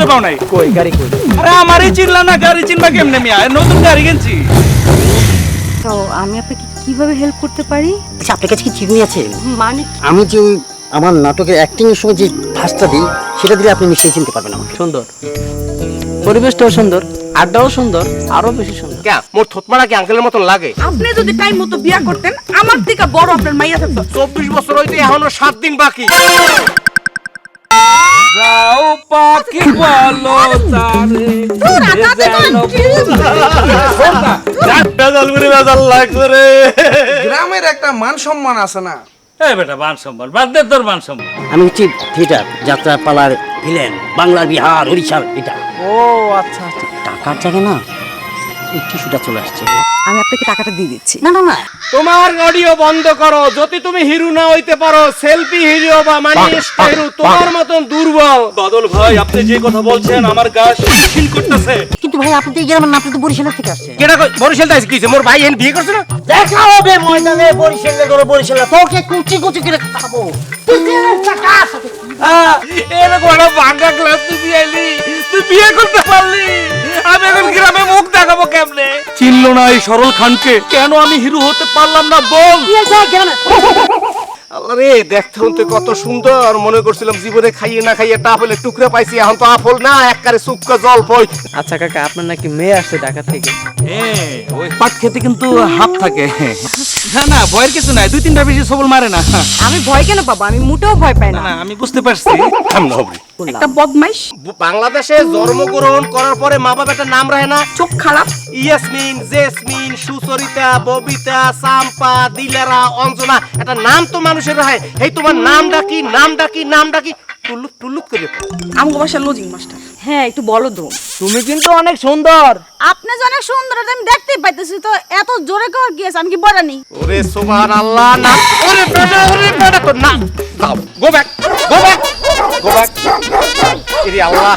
খুঁজে পাও নাই? কই গাড়ি কই? আরে আমারই চিনলা না, গাড়ি চিনবা কেমনে মিয়া? নতুন গাড়ি কিনছি। তো আমি আপনাকে কিভাবে হেল্প করতে পারি? আচ্ছা আপনার কাছে কি চিনি আছে? মানে আমি যে ওই আমার নাটকের অ্যাক্টিং এর সময় যে ভাষটা দিই সেটা দিলে আপনি নিশ্চয়ই চিনতে পারবেন আমাকে। সুন্দর, পরিবেশটাও সুন্দর, আড্ডাও সুন্দর, আরো বেশি সুন্দর। কে মোর থতমারা কি আঙ্কেলের মতন লাগে? আপনি যদি টাইম মতো বিয়া করতেন আমার থেকে বড় আপনার মাইয়া থাকতো। 24 বছর হইতে এখনো 7 দিন বাকি। যাও পাখি বলো তারে গ্রামের একটা মান সম্মান আছে না? এই বেটা মান সম্মান বাদ দে, তোর মান সম্মান। আমি হচ্ছি থিয়েটার যাত্রা পালার ভিলেন, বাংলার বিহার উড়িষ্যার এটা। ও আচ্ছা আচ্ছা। টাকার জায়গা না এই টিস্যুটা চলে আসছে। আমি আপনাকে টাকাটা দিয়ে দিচ্ছি। না না না তোমার অডিও বন্ধ করো। যদি তুমি হিরো না হইতে পারো, সেলফি হিরো বা মানে হিরো তোমার মতন দুর্বল। বাদল ভাই, আপনি যে কথা বলছেন আমার গা শিরশির করতেছে। কিন্তু ভাই আপনি তো এই গ্রামের না, আপনি তো বরিশালের থেকে আসছেন। কেডা কই বরিশাল তাইছে কিছে? মোর ভাই এন বিয়ে করছে না? দেখা হবে ময়দানে বরিশালে ধরো বরিশালে তোকে কুচি কুচি করে খাবো। তুই টাকা এরকম একটা ভাঙা ক্লাস তুই আইলি, তুই বিয়ে করতে পারলি। আমি এখন গ্রামে মুখ দেখাবো কেমনে? চিনলো না এই সরল খানকে? কেন আমি হিরো হতে পারলাম না বল? আল্লাহ রে, দেখতে হতে কত সুন্দর। মনে করছিলাম জীবনে খাইয়ে না খাইয়ে টাফলের টুকরা পাইছি, এখন তো আফল না, একবারে শুক্কা জল পই। আচ্ছা কাকা, আপনার নাকি মেয়ে আসছে ঢাকা থেকে? ওই পাট খেতে কিন্তু হাত থাকে। না না, ভয়ের কিছু নাই, 2-3টা বেশি সবল মারে না। আমি ভয় কেন পাবো? আমি মোটেও ভয় পাই না। না আমি বুঝতে পারছি। একটা বদমাইশ, বাংলাদেশে জন্মগ্রহণ করার পরে মা বাবা একটা নাম রাখে না? চোখ খারাপ, ইয়াসমিন, জেসমিন, সুচরিতা, ববিতা, সাম্পা, দিলারা, অঞ্জনা, একটা নাম তো মানুষের রাখে। এই তোমার নামটা কি? নামটা কি? নামটা কি? টুলুক টুলুক করে আমগো বাসার লজিং মাস্টার। হ্যাঁ একটু বলো তো। তুমি কিন্তু অনেক সুন্দর। আপনি যে অনেক সুন্দর এটা আমি দেখতেই পাইতেছি, তো এত জোরে কর কি আছে? আমি কি বড়ানি? ওরে সুবহানাল্লাহ, না ওরে বেটা তো না। Go back go back go back. ইরে আল্লাহ,